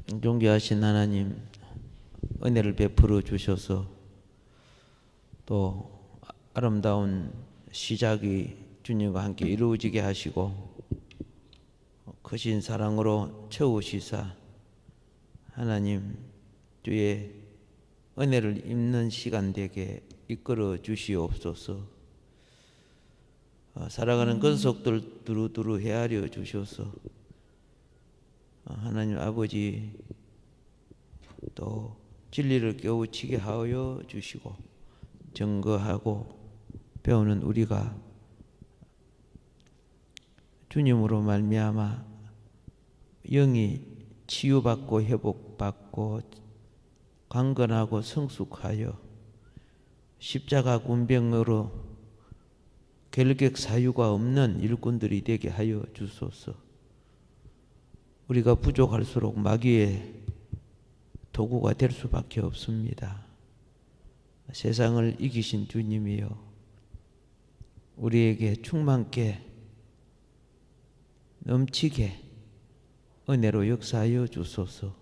존귀하신 하나님, 은혜를 베풀어 주셔서 또 아름다운 시작이 주님과 함께 이루어지게 하시고 크신 사랑으로 채우시사 하나님 주의 은혜를 입는 시간 되게 이끌어 주시옵소서. 살아가는 권속들 두루두루 헤아려 주셔서 하나님 아버지 또 진리를 깨우치게 하여 주시고 증거하고 배우는 우리가 주님으로 말미암아 영이 치유받고 회복받고 강건하고 성숙하여 십자가 군병으로 결격 사유가 없는 일꾼들이 되게 하여 주소서. 우리가 부족할수록 마귀의 도구가 될 수밖에 없습니다. 세상을 이기신 주님이여 우리에게 충만케 넘치게 은혜로 역사하여 주소서.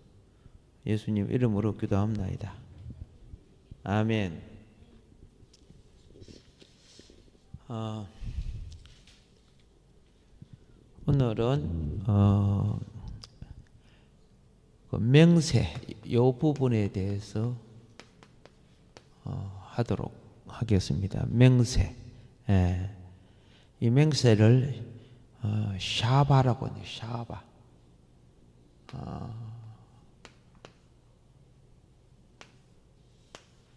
예수님 이름으로 기도합나이다. 아멘. 오늘은 그 맹세 이 부분에 대해서 하도록 하겠습니다. 맹세. 이 맹세를 샤바라고 해요. 샤바.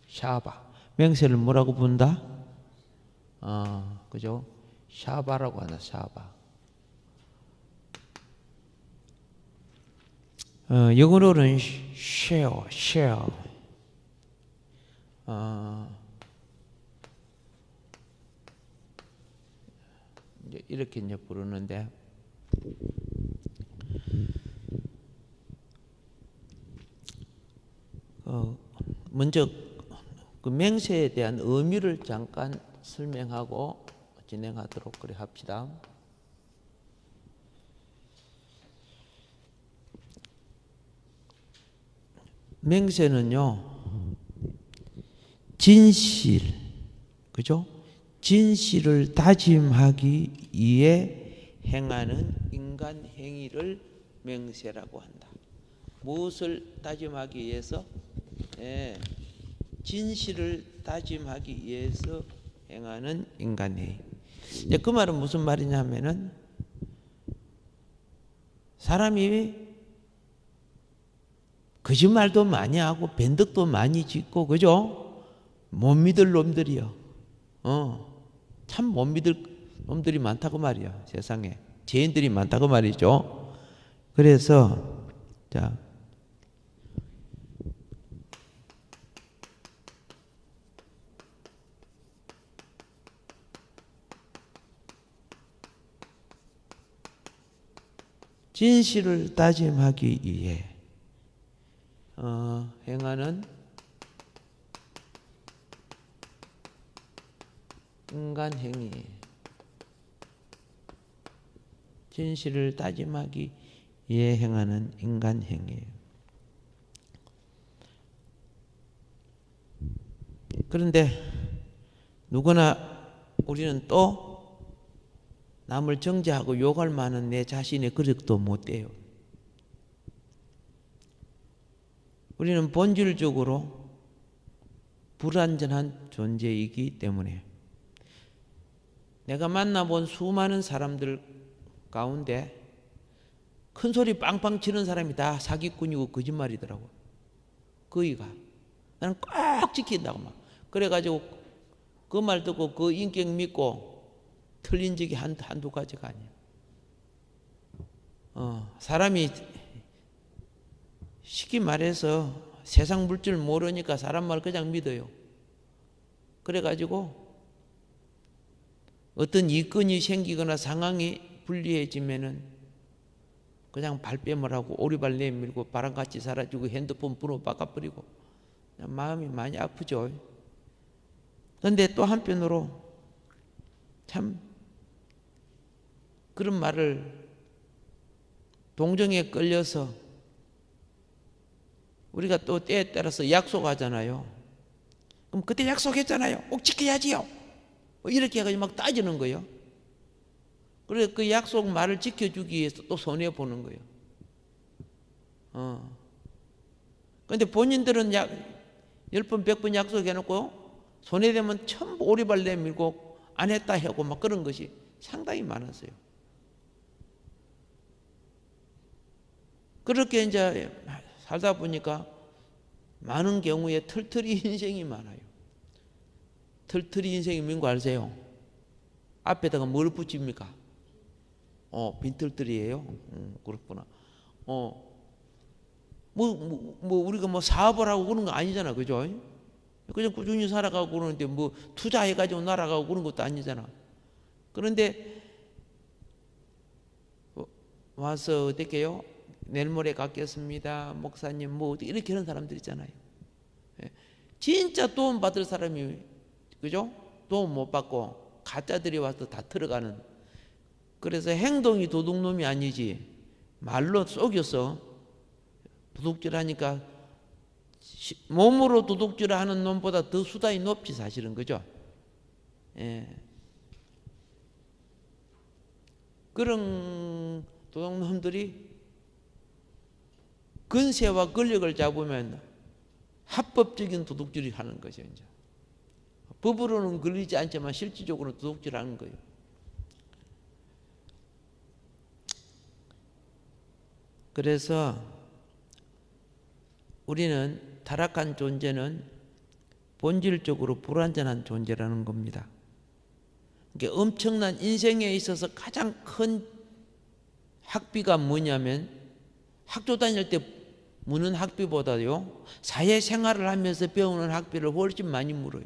샤바. 맹세를 뭐라고 부른다? 그죠? 샤바라고 하나, 샤바. 영어로는 share. 이렇게 이제 부르는데, 먼저 그 맹세에 대한 의미를 잠깐 설명하고 진행하도록 그래 합시다. 맹세는요, 진실, 그죠? 진실을 다짐하기 위해 행하는 인간 행위를 맹세라고 한다. 무엇을 다짐하기 위해서? 진실을 다짐하기 위해서 행하는 인간 행위. 그 말은 무슨 말이냐면은 사람이 거짓말도 많이 하고 변덕도 많이 짓고 그죠? 못 믿을 놈들이요. 참 못 믿을 놈들이 많다고 말이야. 세상에 죄인들이 많다고 말이죠. 그래서 자 진실을 다짐하기 위해 행하는 인간 행위, 진실을 다짐하기 위해 행하는 인간 행위. 그런데 누구나 우리는 또 남을 정죄하고 욕할 만한 내 자신의 그릇도 못 돼요. 우리는 본질적으로 불완전한 존재이기 때문에 내가 만나본 수많은 사람들 가운데 큰 소리 빵빵 치는 사람이 다 사기꾼이고 거짓말이더라고. 거의가. 나는 꼭 지킨다고 막. 그래가지고 그 말 듣고 그 인격 믿고 틀린 적이 한두 가지가 아니야. 사람이 쉽게 말해서 세상 물질 모르니까 사람 말 그냥 믿어요. 그래가지고 어떤 이건이 생기거나 상황이 불리해지면은 그냥 발뺌을 하고 오리발 내밀고 바람같이 사라지고 핸드폰 번호 바꿔버리고 마음이 많이 아프죠. 그런데 또 한편으로 참 그런 말을 동정에 끌려서 우리가 또 때에 따라서 약속하잖아요. 그럼 그때 약속했잖아요. 꼭 지켜야지요. 이렇게 해가지고 막 따지는 거예요. 그래서 그 약속 말을 지켜주기 위해서 또 손해 보는 거예요. 근데 본인들은 10번, 100번 약속해놓고 손해되면 전부 오리발 내밀고 안 했다 하고 막 그런 것이 상당히 많았어요. 그렇게 이제 살다 보니까 많은 경우에 털털이 인생이 많아요. 털털이 인생이 뭔 거 아세요? 앞에다가 뭘 붙입니까? 빈털털이에요. 그렇구나. 우리가 뭐 사업을 하고 그런 거 아니잖아. 그죠? 그냥 꾸준히 살아가고 그러는데 뭐 투자해가지고 날아가고 그런 것도 아니잖아. 그런데 와서 어떻게요? 내일 모레 갚겠습니다. 목사님 뭐 이렇게 하는 사람들 있잖아요. 진짜 도움 받을 사람이 그죠? 도움 못 받고 가짜들이 와서 다 들어가는. 그래서 행동이 도둑놈이 아니지 말로 속여서 도둑질하니까 몸으로 도둑질하는 놈보다 더 수단이 높지 사실은. 그죠? 예. 그런 도둑놈들이 근세와 권력을 잡으면 합법적인 도둑질을 하는 거죠. 이제. 법으로는 걸리지 않지만 실질적으로 도둑질하는 거예요. 그래서 우리는 타락한 존재는 본질적으로 불완전한 존재라는 겁니다. 이게 엄청난 인생에 있어서 가장 큰 학비가 뭐냐면 학교 다닐 때 무는 학비보다요 사회생활을 하면서 배우는 학비를 훨씬 많이 물어요.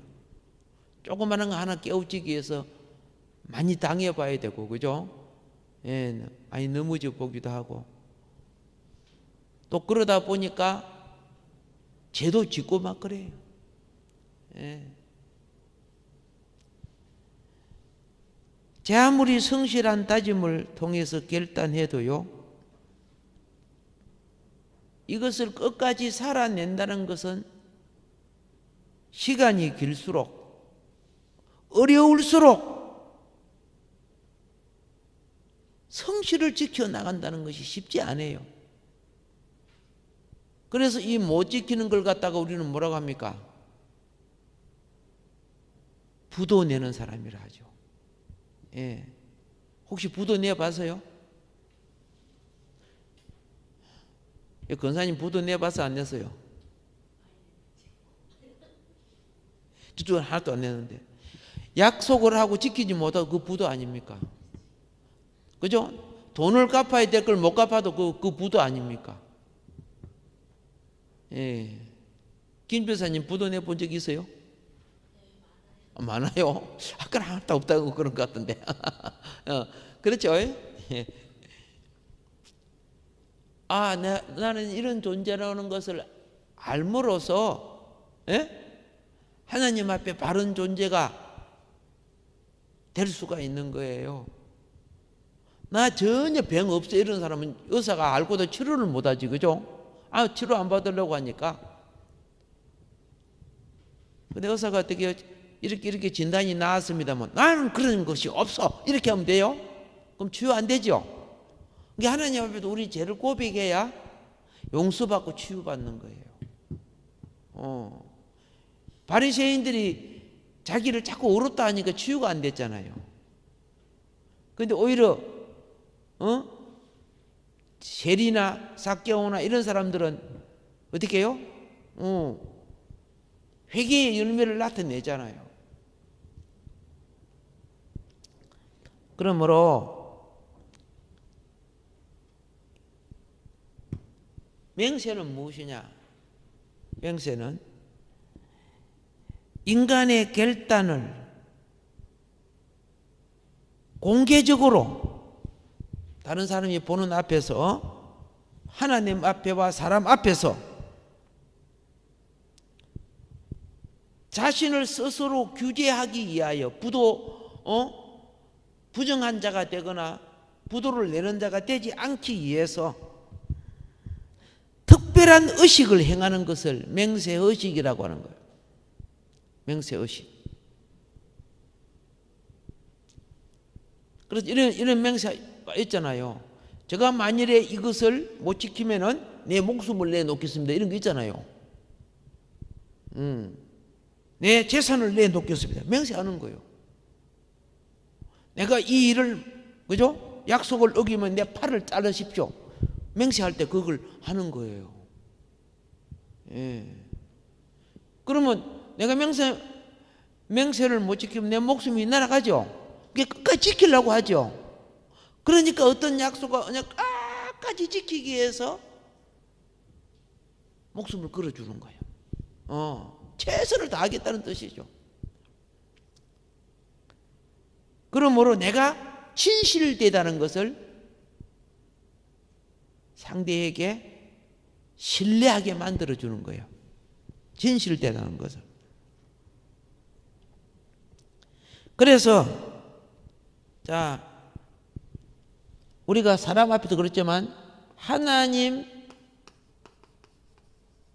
조그마한 거 하나 깨우치기 위해서 많이 당해봐야 되고 그죠? 예, 많이 넘어져 보기도 하고 또 그러다 보니까 죄도 짓고 막 그래요. 예. 제 아무리 성실한 다짐을 통해서 결단해도요 이것을 끝까지 살아낸다는 것은 시간이 길수록 어려울수록 성실을 지켜나간다는 것이 쉽지 않아요. 그래서 이 못 지키는 걸 갖다가 우리는 뭐라고 합니까? 부도 내는 사람이라 하죠. 예. 혹시 부도 내봤어요? 권사님 부도 내봐서 안 냈어요? 저쪽은 하나도 안 내는데 약속을 하고 지키지 못하고 그 부도 아닙니까? 그죠? 돈을 갚아야 될 걸 못 갚아도 그 부도 아닙니까? 예. 김 변사님 부도 내본 적 있어요? 많아요. 아까는 하나도 없다고 그런 것 같던데. 그렇죠? 예. 나는 이런 존재라는 것을 알므로써 하나님 앞에 바른 존재가 될 수가 있는 거예요. 나 전혀 병 없어 이런 사람은 의사가 알고도 치료를 못하지. 그죠? 치료 안 받으려고 하니까. 근데 의사가 어떻게 이렇게 진단이 나왔습니다만 나는 그런 것이 없어 이렇게 하면 돼요? 그럼 치유 안 되죠? 그게 하나님 앞에도 우리 죄를 고백해야 용서받고 치유받는 거예요. 바리새인들이 자기를 자꾸 옳았다 하니까 치유가 안 됐잖아요. 그런데 오히려 세리나 삭개오나 이런 사람들은 어떻게 해요? 회개의 열매를 나타내잖아요. 그러므로 맹세는 무엇이냐? 맹세는 인간의 결단을 공개적으로 다른 사람이 보는 앞에서 하나님 앞에와 사람 앞에서 자신을 스스로 규제하기 위하여 부정한 자가 되거나 부도를 내는 자가 되지 않기 위해서 특별한 의식을 행하는 것을 맹세의식이라고 하는 거예요. 맹세의식. 그래서 이런 맹세가 있잖아요. 제가 만일에 이것을 못 지키면은 내 목숨을 내놓겠습니다. 이런 거 있잖아요. 내 재산을 내놓겠습니다. 맹세하는 거예요. 내가 이 일을, 그죠? 약속을 어기면 내 팔을 자르십시오. 맹세할 때 그걸 하는 거예요. 예. 그러면 내가 맹세를 못 지키면 내 목숨이 날아가죠. 그게 끝까지 지키려고 하죠. 그러니까 어떤 약속을 그냥 끝까지 지키기 위해서 목숨을 걸어주는 거예요. 최선을 다하겠다는 뜻이죠. 그러므로 내가 진실되다는 것을 상대에게 신뢰하게 만들어주는 거예요. 진실되다는 것을. 그래서 자, 우리가 사람 앞에서 그랬지만 하나님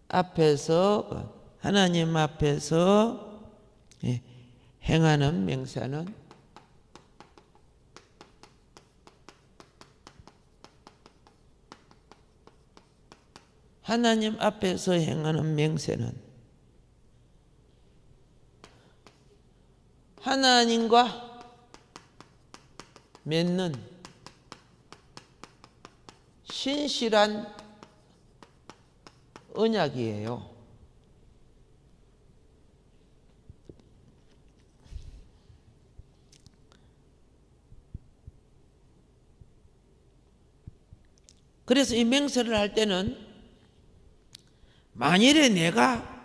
앞에서 행하는 맹세는 하나님 앞에서 행하는 맹세는 하나님과 맺는 신실한 언약이에요. 그래서 이 맹세를 할 때는 만일에 내가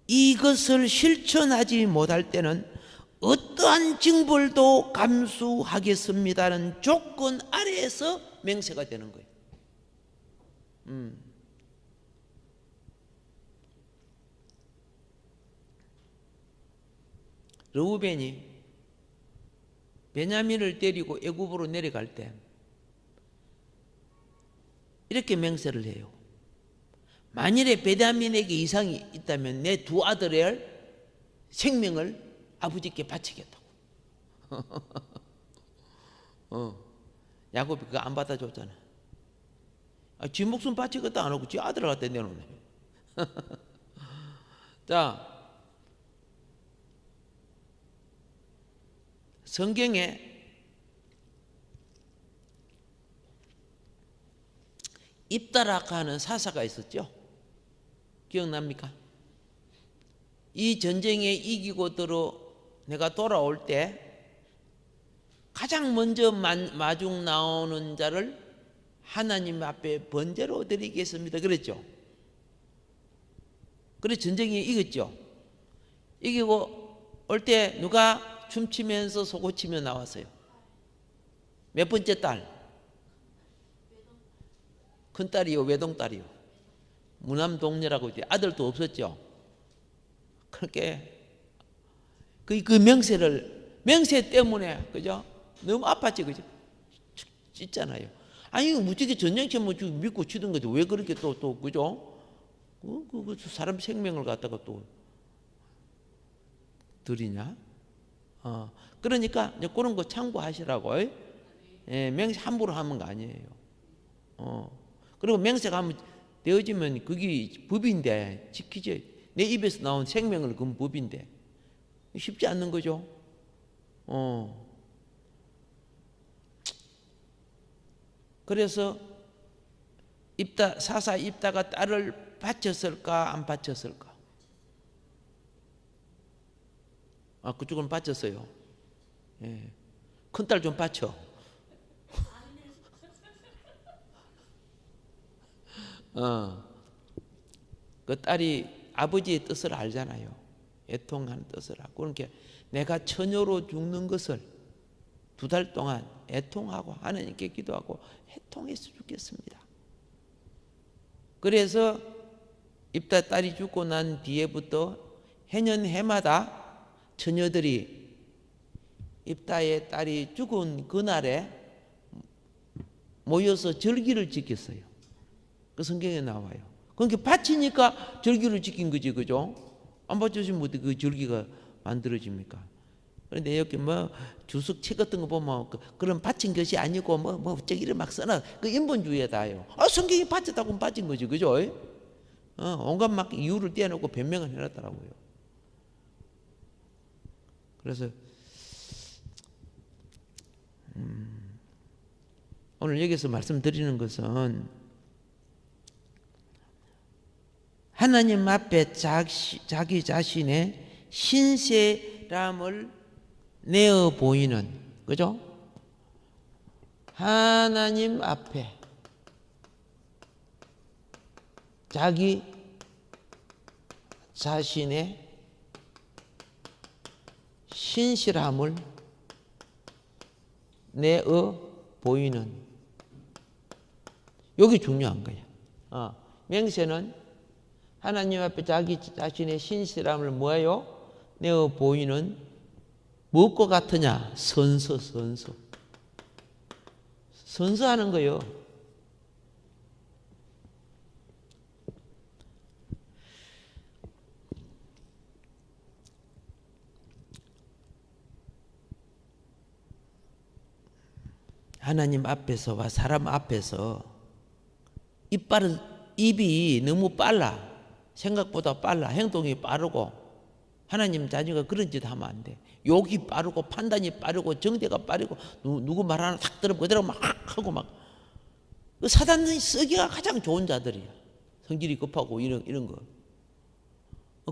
이것을 실천하지 못할 때는 어떠한 징벌도 감수하겠습니다는 조건 아래에서 맹세가 되는 거예요. 르우벤이 베냐민을 데리고 애굽으로 내려갈 때 이렇게 맹세를 해요. 만일에 베냐민에게 이상이 있다면 내 두 아들의 생명을 아버지께 바치겠다고. 야곱이 그거 안 받아줬잖아. 지 목숨 바치겠다 안 하고 지 아들을 갖다 내놓네. 자, 성경에 입다라카 하는 사사가 있었죠. 기억납니까? 이 전쟁에 이기고 내가 돌아올 때 가장 먼저 마중 나오는 자를 하나님 앞에 번제로 드리겠습니다. 그랬죠. 그래 전쟁에 이겼죠. 이기고 올 때 누가 춤추면서 소고치며 나왔어요. 몇 번째 딸? 큰딸이요, 외동딸이요. 무남동녀라고 이제 아들도 없었죠. 그렇게 그 맹세 때문에 그죠? 너무 아팠지, 그죠? 찢잖아요. 아니 무지개 전쟁처럼 믿고 치던 거죠. 왜 그렇게 또 그죠? 그 사람 생명을 갖다가 또 드리냐? 그러니까 이제 그런 거 참고하시라고. 예, 맹세 함부로 하는 거 아니에요. 그리고 맹세가 하면 되어지면 그게 법인데 지키지. 내 입에서 나온 생명을 건 법인데 쉽지 않는 거죠. 그래서 사사 입다가 딸을 바쳤을까 안 바쳤을까? 그쪽은 바쳤어요. 예. 큰딸 좀 바쳐. 그 딸이 아버지의 뜻을 알잖아요. 애통하는 뜻을 알고. 그러니까 내가 처녀로 죽는 것을 2달 동안 애통하고 하나님께 기도하고 애통해서 죽겠습니다. 그래서 입다 딸이 죽고 난 뒤에부터 해년 해마다 처녀들이 입다의 딸이 죽은 그날에 모여서 절기를 지켰어요. 그 성경에 나와요. 그러니까 바치니까 절기를 지킨 거지, 그죠? 안 바쳐주면 어떻게 그 절기가 만들어집니까? 그런데 여기 뭐 주석 책 같은 거 보면 그런 바친 것이 아니고 뭐 저기를 막 써놔. 그 인본주의에다요. 성경이 바쳤다고 바친 거지, 그죠? 온갖 막 이유를 떼어놓고 변명을 해놨더라고요. 그래서 오늘 여기서 말씀드리는 것은 하나님 앞에 자기 자신의 신실함을 내어 보이는, 그죠? 하나님 앞에 자기 자신의 신실함을 내어 보이는, 여기 중요한 거야. 맹세는 하나님 앞에 자기 자신의 신실함을 뭐예요? 내어 보이는, 무엇과 같으냐? 선서하는 거요. 하나님 앞에서와 사람 앞에서 입이 너무 빨라. 생각보다 빨라. 행동이 빠르고. 하나님 자녀가 그런 짓 하면 안 돼. 욕이 빠르고 판단이 빠르고 정대가 빠르고 누구 말 하나 탁 들으면 그대로 막 하고 막. 사단이 쓰기가 가장 좋은 자들이야. 성질이 급하고 이런 거.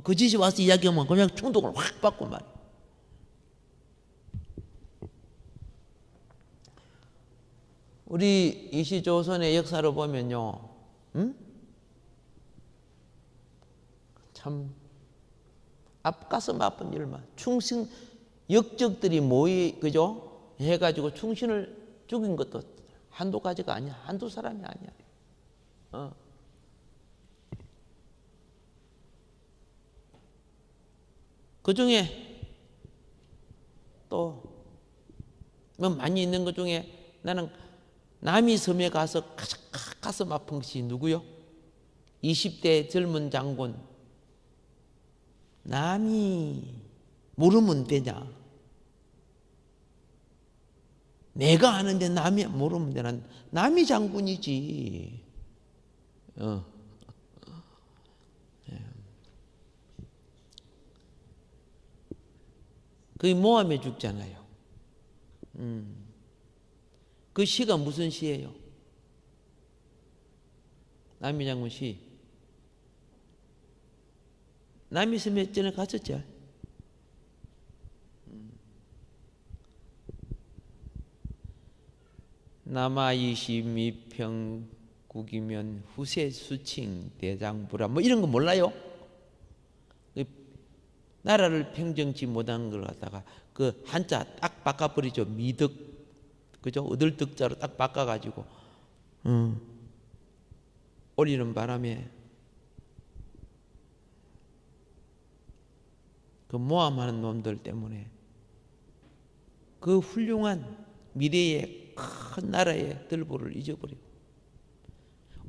거짓이 와서 이야기하면 그냥 충동을 확 받고 말이야. 우리 이시조선의 역사를 보면요, 참 앞가슴 아픈 일만, 충신 역적들이 그죠? 해가지고 충신을 죽인 것도 한두 가지가 아니야, 한두 사람이 아니야. 그 중에 또 뭐 많이 있는 것 중에 나는 남이 섬에 가서 가슴 아픈 것이 누구요? 20대 젊은 장군. 남이 모르면 되냐? 내가 아는데 남이 모르면 되나? 남이 장군이지. 그게 모함에 죽잖아요. 그 시가 무슨 시예요? 남이 장군 시. 남이 섬에 전에 갔었죠. 남아 22평국이면 후세 수칭 대장부라 뭐 이런 거 몰라요? 나라를 평정치 못한 걸 갖다가 그 한자 딱 바꿔버리죠. 미덕, 그죠? 어들득자로 딱 바꿔가지고 올리는 바람에 그 모함하는 놈들 때문에 그 훌륭한 미래의 큰 나라의 들보를 잊어버리고,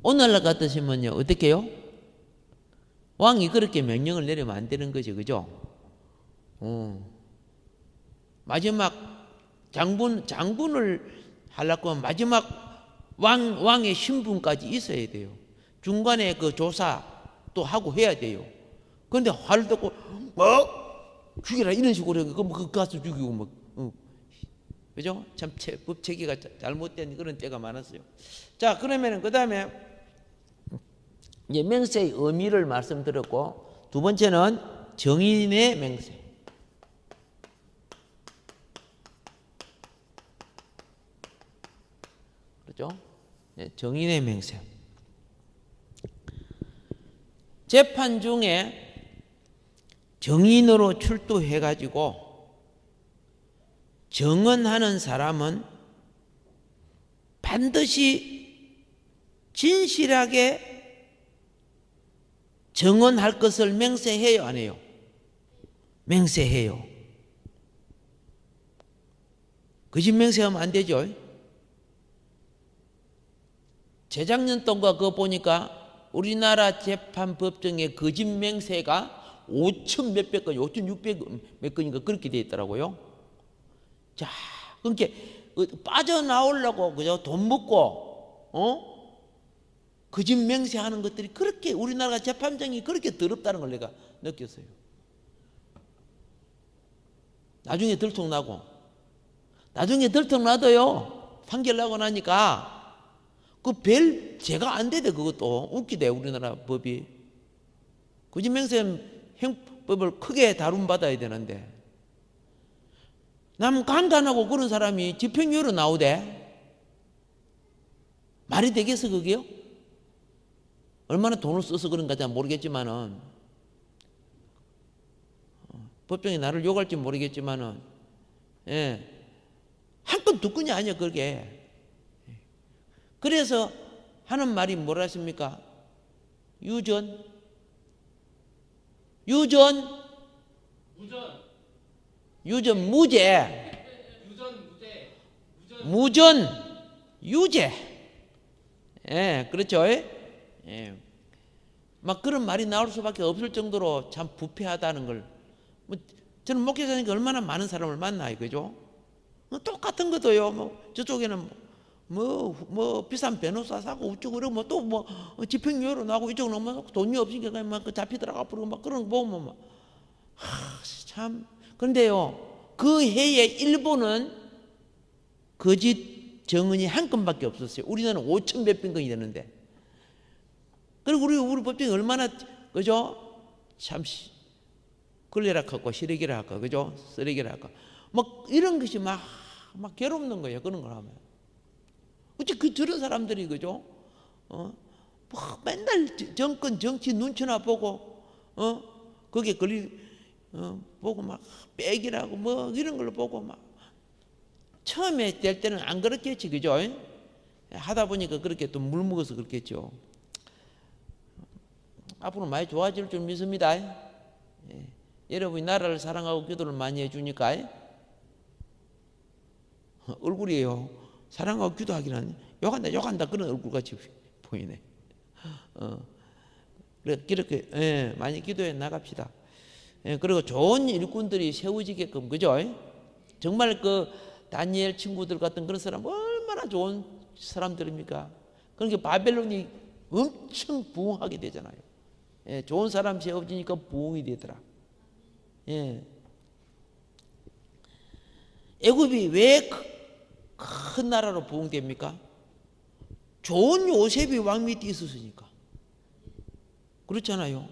오늘날 같으시면요 어떻게 해요? 왕이 그렇게 명령을 내리면 안 되는 거죠, 그죠? 마지막 장군을 하려고 하면 마지막 왕의 신분까지 있어야 돼요. 중간에 그 조사 또 하고 해야 돼요. 그런데 화를 듣고 죽이라 이런 식으로 해. 그 가서 죽이고 뭐, 그죠? 참 법 체계가 잘못된 그런 때가 많았어요. 자, 그러면은 그 다음에 이제 맹세의 의미를 말씀드렸고, 두 번째는 정인의 맹세. 그렇죠? 정인의 맹세. 재판 중에 정인으로 출두해가지고 정언하는 사람은 반드시 진실하게 정언할 것을 맹세해요, 안 해요? 맹세해요. 거짓 맹세하면 안 되죠. 재작년 동과 그거 보니까 우리나라 재판법정의 거짓 맹세가 5천 몇백 건, 5,600 몇 건인가 그렇게 돼 있더라고요. 자, 그러니까 빠져나오려고 그죠? 돈 먹고 거짓 맹세하는 것들이 그렇게 우리나라 재판정이 그렇게 더럽다는 걸 내가 느꼈어요. 나중에 들통나고, 나중에 들통나도요, 판결 나고 나니까 그 별 죄가 안 되대. 그것도 웃기대. 우리나라 법이 거짓 맹세 형법을 크게 다룬받아야 되는데 남 간단하고 그런 사람이 집행유예로 나오대. 말이 되겠어 그게요? 얼마나 돈을 써서 그런가 잘 모르겠지만은, 법정에 나를 욕할지 모르겠지만은, 예, 한 건 두 건이 아니야 그게. 그래서 하는 말이 뭐라 했습니까? 유전 무죄. 무전 유죄. 예, 그렇죠. 예. 막 그런 말이 나올 수밖에 없을 정도로 참 부패하다는 걸, 뭐 저는 목회자니까 얼마나 많은 사람을 만나요, 그죠? 똑같은 것도요. 저쪽에는 뭐 비싼 변호사 사고 우쭈고 그러고 또 뭐 집행유예로 나고 이쪽은 뭐 돈이 없으니까 그냥 막 잡히더라고 앞으로 막 그런 거 보면 막 참. 그런데요, 그 해에 일본은 거짓 정은이 한 건밖에 없었어요. 우리나라는 5천 몇백 건이 되는데. 그리고 우리 법정이 얼마나 그죠? 참 걸레라 갖고 시래기라 할까, 그죠? 쓰레기라 할까. 막 이런 것이 막 괴롭는 거예요. 그런 걸 하면. 어째 저런 사람들이 그죠? 뭐 맨날 정권 정치 눈치나 보고 거기에 보고 막 빼기라고 뭐 이런 걸로 보고 막 처음에 될 때는 안 그렇겠지, 그죠? 하다 보니까 그렇게 또 물 먹어서 그렇겠죠. 앞으로 많이 좋아질 줄 믿습니다. 예. 여러분이 나라를 사랑하고 기도를 많이 해주니까 얼굴이에요. 사랑하고 기도하기는 욕한다 그런 얼굴같이 보이네. 이렇게 많이 기도해 나갑시다. 그리고 좋은 일꾼들이 세워지게끔, 그죠? 정말 그 다니엘 친구들 같은 그런 사람 얼마나 좋은 사람들입니까? 그러니까 바벨론이 엄청 부흥하게 되잖아요. 좋은 사람 세워지니까 부흥이 되더라. 애굽이 왜 큰 나라로 부흥됩니까? 좋은 요셉이 왕 밑에 있었으니까. 그렇잖아요.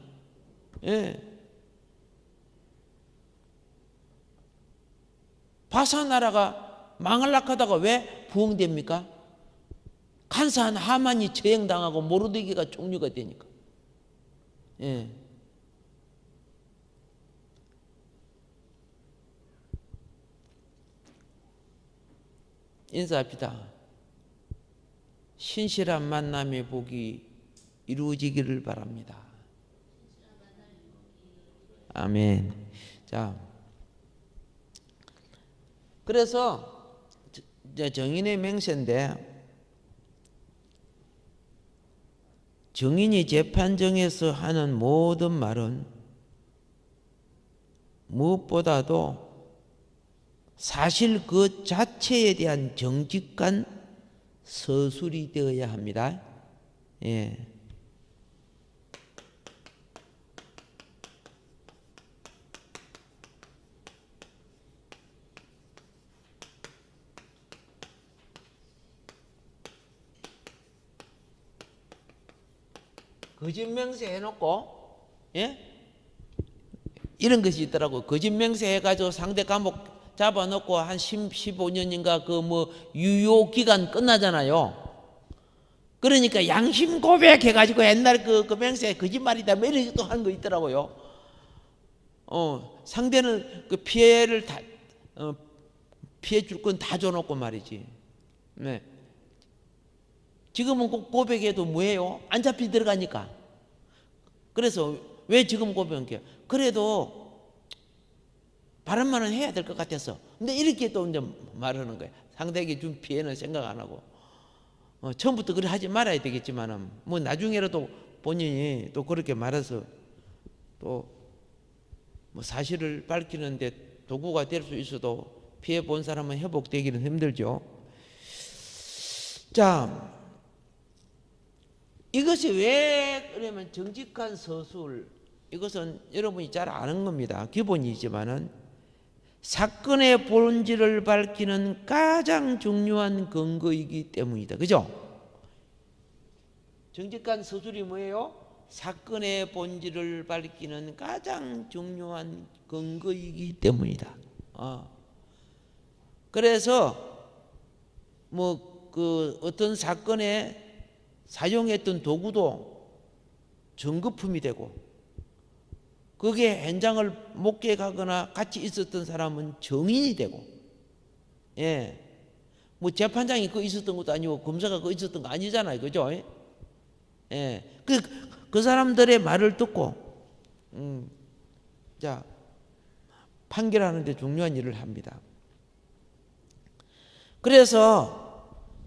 바사 나라가 망할락 하다가 왜 부흥됩니까? 간사한 하만이 처형당하고 모르드기가 총리가 되니까. 인사합시다. 신실한 만남의 복이 이루어지기를 바랍니다. 아멘. 자, 그래서 정인의 맹세인데, 정인이 재판정에서 하는 모든 말은 무엇보다도 사실 그 자체에 대한 정직한 서술이 되어야 합니다. 거짓 맹세 해놓고, 이런 것이 있더라고. 거짓 맹세 해가지고 상대 감옥 잡아놓고 한 15년인가 그 뭐 유효 기간 끝나잖아요. 그러니까 양심 고백해가지고 옛날 그 맹세 거짓말이다 뭐 이런 것도 하는 거 있더라고요. 상대는 그 피해를 다 피해 줄 건 다 줘놓고 말이지. 네. 지금은 고백해도 뭐예요? 안 잡히 들어가니까. 그래서 왜 지금 고백해요? 그래도 바람만은 해야 될 것 같아서. 근데 이렇게 또 이제 말하는 거예요. 상대에게 준 피해는 생각 안 하고. 처음부터 그래 하지 말아야 되겠지만은 뭐 나중에라도 본인이 또 그렇게 말해서 또 뭐 사실을 밝히는데 도구가 될 수 있어도 피해 본 사람은 회복되기는 힘들죠. 자, 이것이 왜 그러면 정직한 서술, 이것은 여러분이 잘 아는 겁니다. 기본이지만은 사건의 본질을 밝히는 가장 중요한 근거이기 때문이다. 그죠? 정직한 서술이 뭐예요? 사건의 본질을 밝히는 가장 중요한 근거이기 때문이다. 그래서 뭐 그 어떤 사건에 사용했던 도구도 증거품이 되고, 그게 현장을 목격하거나 같이 있었던 사람은 증인이 되고, 예, 뭐 재판장이 그 있었던 것도 아니고 검사가 그 있었던 거 아니잖아요, 그죠? 예, 그 사람들의 말을 듣고, 자, 판결하는데 중요한 일을 합니다. 그래서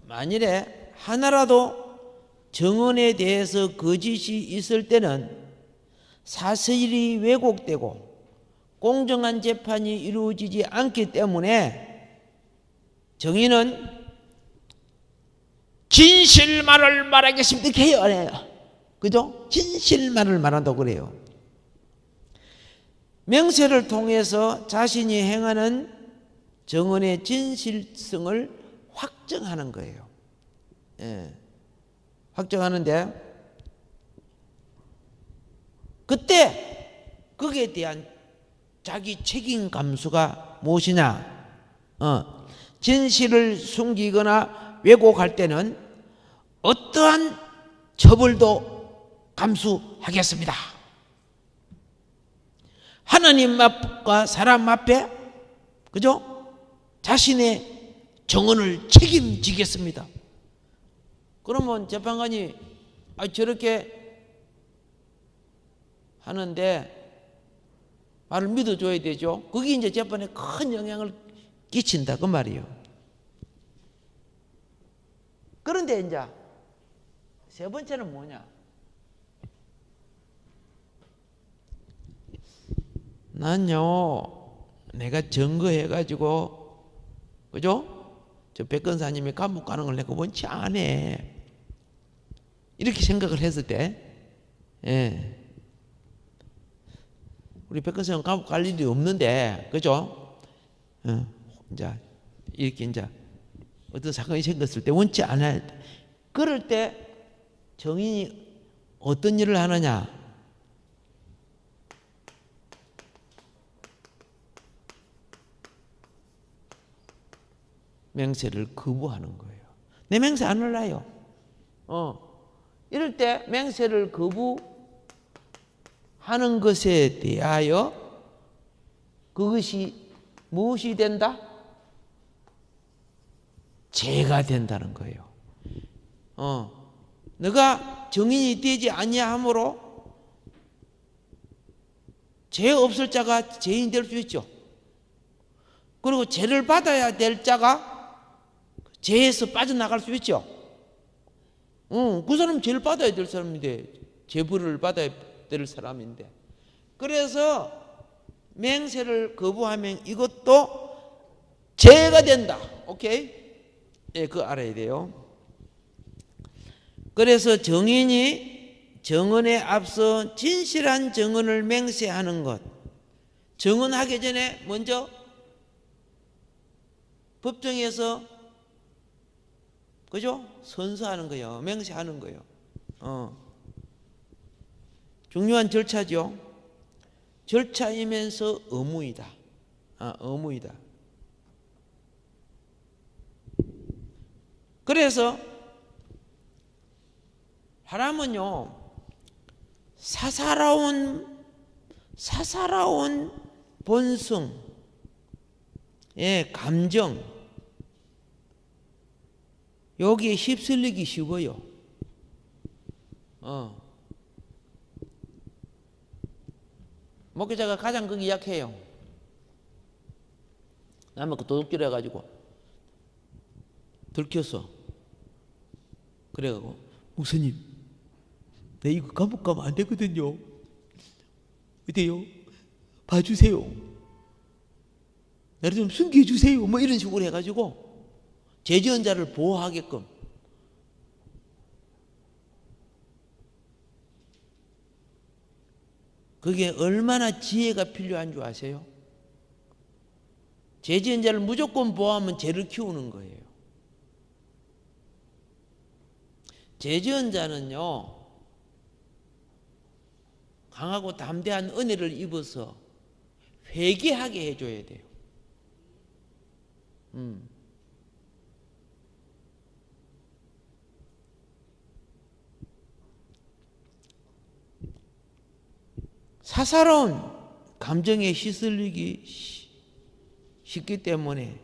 만일에 하나라도 정언에 대해서 거짓이 있을 때는 사실이 왜곡되고 공정한 재판이 이루어지지 않기 때문에 정인은 진실말을 말하겠습니다 이렇게 해요. 그죠? 진실말을 말한다고 그래요. 명세를 통해서 자신이 행하는 정언의 진실성을 확정하는 거예요. 예. 확정하는데 그때 거기에 대한 자기 책임 감수가 무엇이냐? 진실을 숨기거나 왜곡할 때는 어떠한 처벌도 감수하겠습니다. 하나님 앞과 사람 앞에, 그죠? 자신의 정언을 책임지겠습니다. 그러면 재판관이 저렇게 하는데 말을 믿어줘야 되죠. 그게 이제 재판에 큰 영향을 끼친다 그 말이에요. 그런데 이제 세 번째는 뭐냐? 난요, 내가 증거해가지고, 그죠? 저 백건사님이 감옥 가는 걸 내가 원치 않아. 이렇게 생각을 했을 때, 예. 우리 백건사님 감옥 갈 일이 없는데, 그죠? 이제, 이렇게 이제, 어떤 사건이 생겼을 때 원치 않아. 그럴 때 정인이 어떤 일을 하느냐? 맹세를 거부하는 거예요. 내 맹세 안 할래요. 이럴 때 맹세를 거부하는 것에 대하여 그것이 무엇이 된다? 죄가 된다는 거예요. 너가 정인이 되지 아니하므로 죄 없을 자가 죄인 될 수 있죠. 그리고 죄를 받아야 될 자가 죄에서 빠져나갈 수 있죠. 그 사람은 죄를 받아야 될 사람인데, 죄벌을 받아야 될 사람인데, 그래서 맹세를 거부하면 이것도 죄가 된다. 오케이? 예, 그거 알아야 돼요. 그래서 정인이 정언에 앞서 진실한 정언을 맹세하는 것, 정언하기 전에 먼저 법정에서, 그죠? 선서하는 거예요. 맹세하는 거예요. 중요한 절차죠. 절차이면서 의무이다. 의무이다. 그래서 사람은요, 사사로운 본성, 예, 감정, 여기에 휩쓸리기 쉬워요. 목회자가 가장 거기 약해요. 남의 그 도둑질 해가지고 들켰어. 그래가지고 목사님, 내 이거 감옥 가면 안 되거든요. 어때요? 봐주세요. 나를 좀 숨겨주세요. 뭐 이런 식으로 해가지고 제지언자를 보호하게끔. 그게 얼마나 지혜가 필요한 줄 아세요? 제지언자를 무조건 보호하면 죄를 키우는 거예요. 제지언자는요, 강하고 담대한 은혜를 입어서 회개하게 해줘야 돼요. 사사로운 감정에 휘둘리기 쉽기 때문에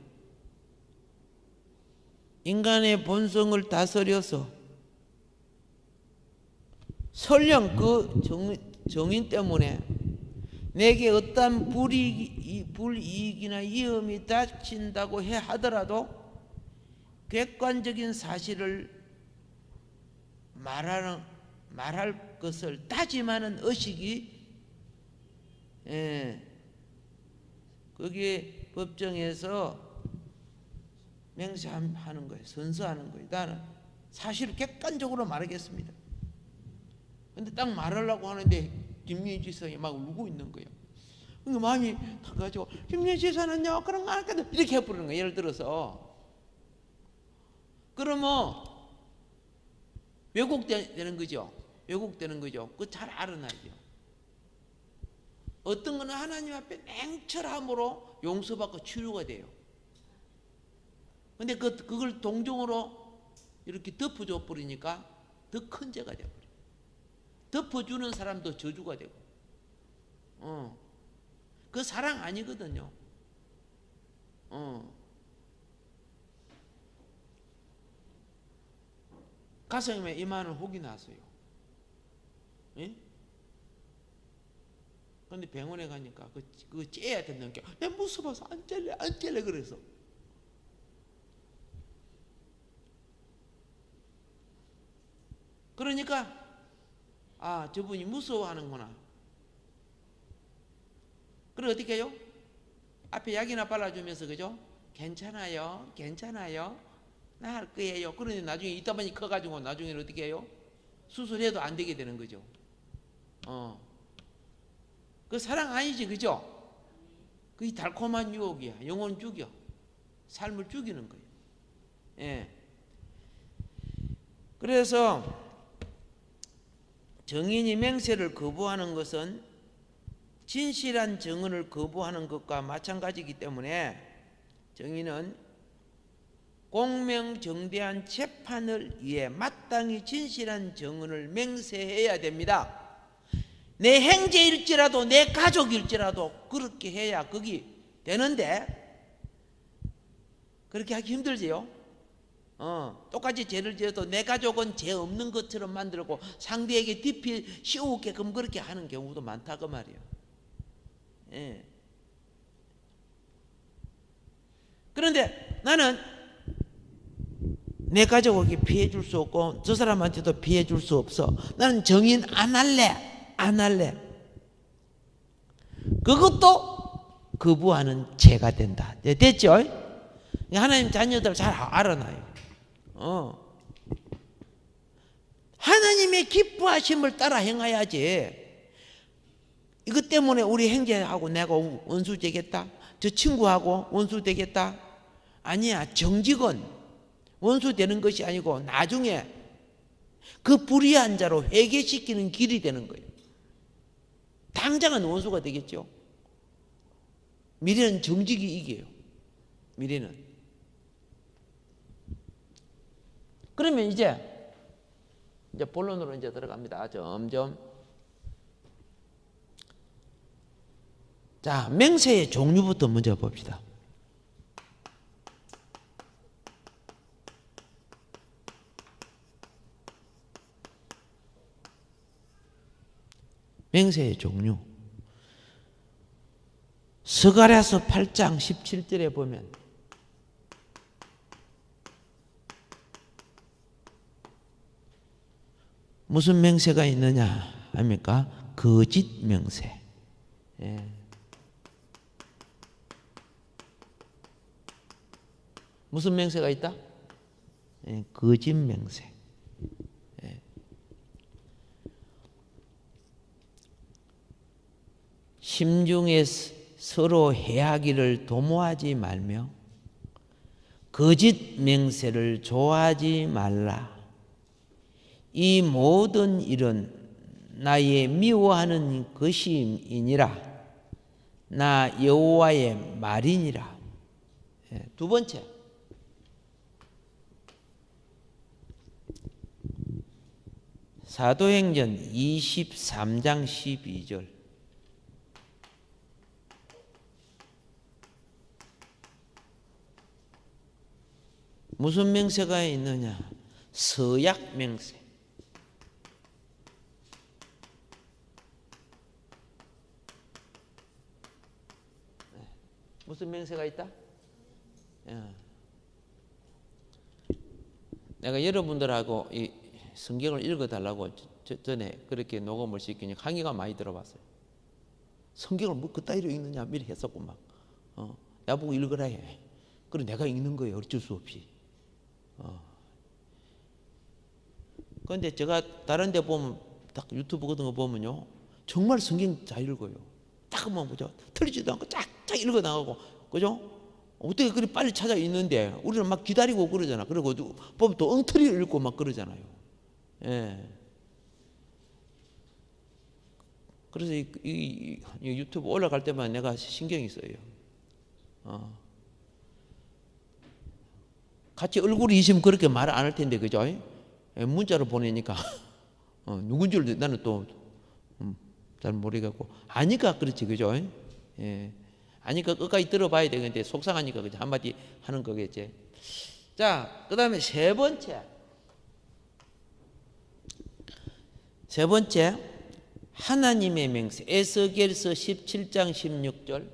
인간의 본성을 다스려서 설령 그 정인 때문에 내게 어떤 불이익이나 위험이 닥친다고 하더라도 객관적인 사실을 말할 것을 다짐하는 의식이 그게 법정에서 맹세하는 거예요. 선서하는 거예요. 나는 사실을 객관적으로 말하겠습니다. 근데 딱 말하려고 하는데 김민희 지사가 막 울고 있는 거예요. 그러니까 마음이 타가지고 김민희 지사는요 그런 거 안 하거든 이렇게 해버리는 거예요. 예를 들어서 그러면 왜곡되는 거죠. 왜곡되는 거죠. 그거 잘 알아놔야죠. 어떤 거는 하나님 앞에 냉철함으로 용서받고 치유가 돼요. 근데 그걸 동정으로 이렇게 덮어줘 버리니까 더 큰 죄가 돼버려요. 덮어주는 사람도 저주가 되고, 그 사랑 아니거든요. 가슴에 이만한 혹이 났어요. 예? 근데 병원에 가니까 그거 째야 된다는 게, 내가 무서워서 안 찔래 그래서. 그러니까 저분이 무서워하는구나. 그래 어떻게 해요? 앞에 약이나 발라주면서 그죠? 괜찮아요, 나 할 거예요. 그런데 나중에 이따 보니 커가지고 나중에는 어떻게 해요? 수술해도 안 되게 되는 거죠. 그 사랑 아니지, 그죠? 그게 달콤한 유혹이야. 영혼 죽여. 삶을 죽이는 거예요. 예. 그래서 정인이 맹세를 거부하는 것은 진실한 증언을 거부하는 것과 마찬가지이기 때문에 정인은 공명정대한 재판을 위해 마땅히 진실한 증언을 맹세해야 됩니다. 내 형제일지라도 내 가족일지라도 그렇게 해야 그게 되는데 그렇게 하기 힘들지요. 똑같이 죄를 지어도 내 가족은 죄 없는 것처럼 만들고 상대에게 뒷필 씌우게끔 그렇게 하는 경우도 많다 그 말이에요. 예. 그런데 나는 내 가족에게 피해 줄 수 없고 저 사람한테도 피해 줄 수 없어. 나는 정인 안 할래. 그것도 거부하는 죄가 된다. 됐죠? 하나님 자녀들 잘 알아놔요. 하나님의 기뻐하심을 따라 행해야지. 이것 때문에 우리 형제하고 내가 원수 되겠다, 저 친구하고 원수 되겠다, 아니야. 정직은 원수 되는 것이 아니고 나중에 그 불의한 자로 회개시키는 길이 되는 거예요. 당장은 원수가 되겠죠. 미래는 정직이 이겨요. 미래는. 그러면 이제 본론으로 이제 들어갑니다. 점점. 자, 맹세의 종류부터 먼저 봅시다. 맹세의 종류. 스가랴서 8장 17절에 보면 무슨 맹세가 있느냐 합니까? 거짓 맹세. 예. 무슨 맹세가 있다? 예, 거짓 맹세. 예. 심중에 서로 해하기를 도모하지 말며 거짓 맹세를 좋아하지 말라. 이 모든 일은 나의 미워하는 것이니라. 나 여호와의 말이니라. 예, 두 번째, 사도행전 23장 12절. 무슨 맹세가 있느냐? 서약 맹세. 무슨 맹세가 있다? 내가 여러분들하고 이 성경을 읽어달라고 전에 그렇게 녹음을 시키니 강의가 많이 들어봤어요. 성경을 뭐 그따위로 읽느냐 미리 했었고 막 나보고 읽으라 해. 그래 내가 읽는 거예요. 어쩔 수 없이. 그런데 제가 다른 데 보면 딱 유튜브 같은 거 보면요 정말 성경 잘 읽어요. 딱 보면 그죠 틀리지도 않고 쫙쫙 읽어 나가고 그죠? 어떻게 그리 빨리 찾아 읽는데 우리는 막 기다리고 그러잖아. 그리고 보면 또 엉터리 읽고 막 그러잖아요. 예. 그래서 이 유튜브 올라갈 때만 내가 신경이 써요. 같이 얼굴이 있으면 그렇게 말 안 할 텐데 그죠? 예, 문자로 보내니까 누군 줄 나는 또 잘 모르겠고 아니까 그렇지 그죠? 예. 아니까 끝까지 들어봐야 되는데 속상하니까 그죠? 한마디 하는 거겠지. 자, 그 다음에 세 번째 하나님의 맹세. 에스겔서 17장 16절.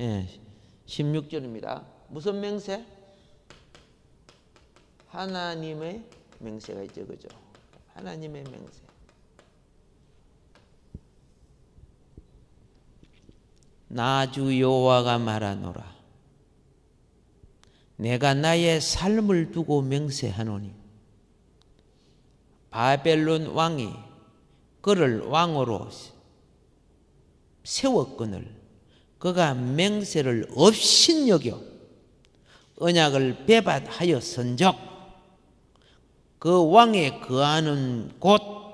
예, 16절입니다. 무슨 맹세? 하나님의 맹세가 있죠, 그죠? 하나님의 맹세. 나 주 여호와가 말하노라. 내가 나의 삶을 두고 맹세하노니 바벨론 왕이 그를 왕으로 세웠거늘 그가 맹세를 업신여겨 언약을 배반하였은즉 그 왕의 거하는 곳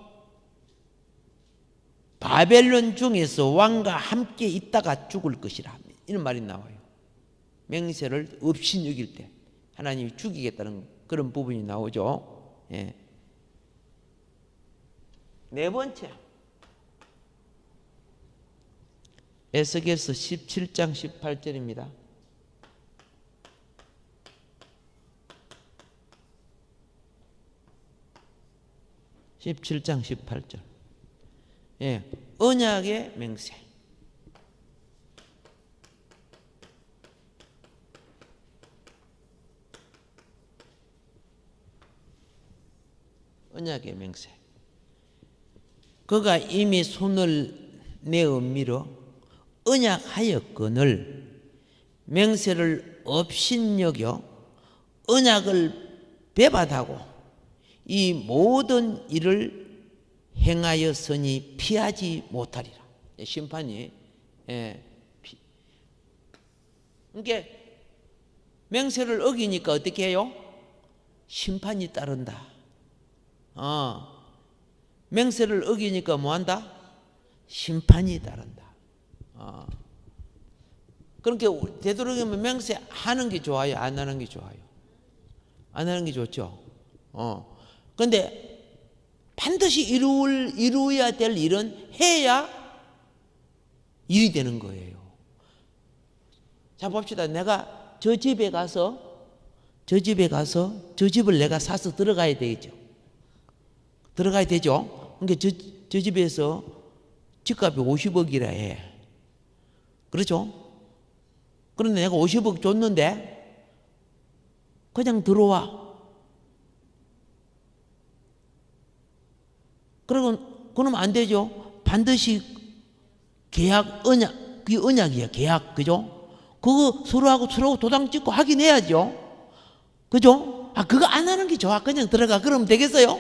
바벨론 중에서 왕과 함께 있다가 죽을 것이라 이런 말이 나와요. 맹세를 업신여길 때 하나님이 죽이겠다는 그런 부분이 나오죠. 예. 네 번째 에스겔서 17장 18절입니다. 예, 언약의 맹세. 언약의 맹세. 그가 이미 손을 내어 밀어 언약하였거늘 맹세를 업신여겨 언약을 배반하고 이 모든 일을 행하였으니 피하지 못하리라. 심판이. 그러니까 맹세를 어기니까 어떻게 해요? 심판이 따른다. 맹세를 어기니까 뭐한다? 심판이 따른다. 그러니까 되도록이면 맹세하는 게 좋아요? 안 하는 게 좋아요? 안 하는 게 좋죠. 그런데 반드시 이루어야 될 일은 해야 일이 되는 거예요. 자 봅시다. 내가 저 집에 가서 저 집을 내가 사서 들어가야 되겠죠. 들어가야 되죠. 그러니까 저 집에서 집값이 50억이라 해. 그렇죠? 그런데 내가 50억 줬는데 그냥 들어와. 그러면 안 되죠. 반드시 계약, 언약, 그게 언약이에요. 계약, 그죠? 그거 서로 도장 찍고 확인해야죠. 그죠? 그거 안 하는 게 좋아. 그냥 들어가. 그러면 되겠어요?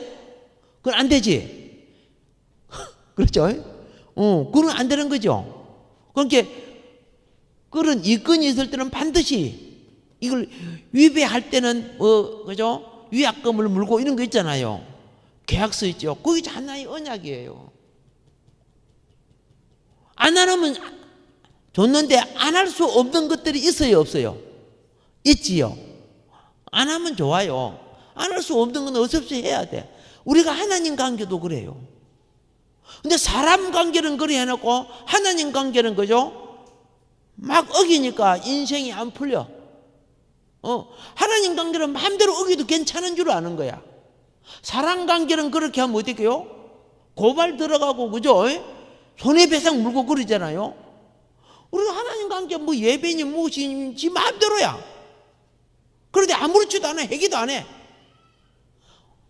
그건 안 되지. 그렇죠? 그건 안 되는 거죠. 그러니까, 그런 이건이 있을 때는 반드시 이걸 위배할 때는, 그죠? 위약금을 물고 이런 거 있잖아요. 계약서 있죠. 그게 하나의 언약이에요. 안 하면 줬는데 안 할 수 없는 것들이 있어요, 없어요? 있지요. 안 하면 좋아요. 안 할 수 없는 건 어쩔 수 없이 해야 돼. 우리가 하나님 관계도 그래요. 근데 사람 관계는 그래 해놓고 하나님 관계는 그죠? 막 어기니까 인생이 안 풀려. 하나님 관계는 마음대로 어기도 괜찮은 줄 아는 거야. 사람 관계는 그렇게 하면 어떻게 해요? 고발 들어가고 그죠? 손해배상 물고 그러잖아요. 우리가 하나님 관계 뭐 예배니 무엇이니 지 마음대로야. 그런데 아무렇지도 않아. 해기도 안 해.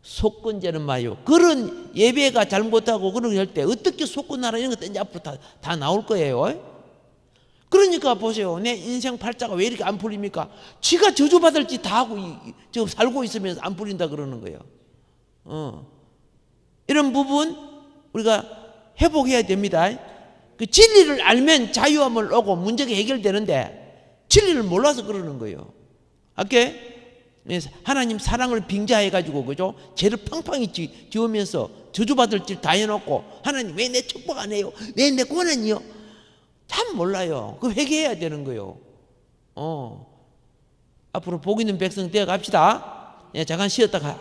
속건제는 마요. 그런 예배가 잘못하고 그런 거 할 때 어떻게 속건하라 이런 것도 이제 앞으로 다 나올 거예요. 그러니까 보세요. 내 인생 팔자가 왜 이렇게 안 풀립니까? 지가 저주받을 짓 다 하고 지금 살고 있으면서 안 풀린다 그러는 거예요. 이런 부분 우리가 회복해야 됩니다. 그 진리를 알면 자유함을 오고 문제가 해결되는데 진리를 몰라서 그러는 거예요. 아까 하나님 사랑을 빙자해가지고 그죠? 죄를 팡팡이 지으면서 저주받을 짓 다 해놓고 하나님 왜 내 축복 안 해요? 왜 내 고난이요? 참 몰라요. 그 회개해야 되는 거예요. 앞으로 복 있는 백성 되어 갑시다. 잠깐 쉬었다가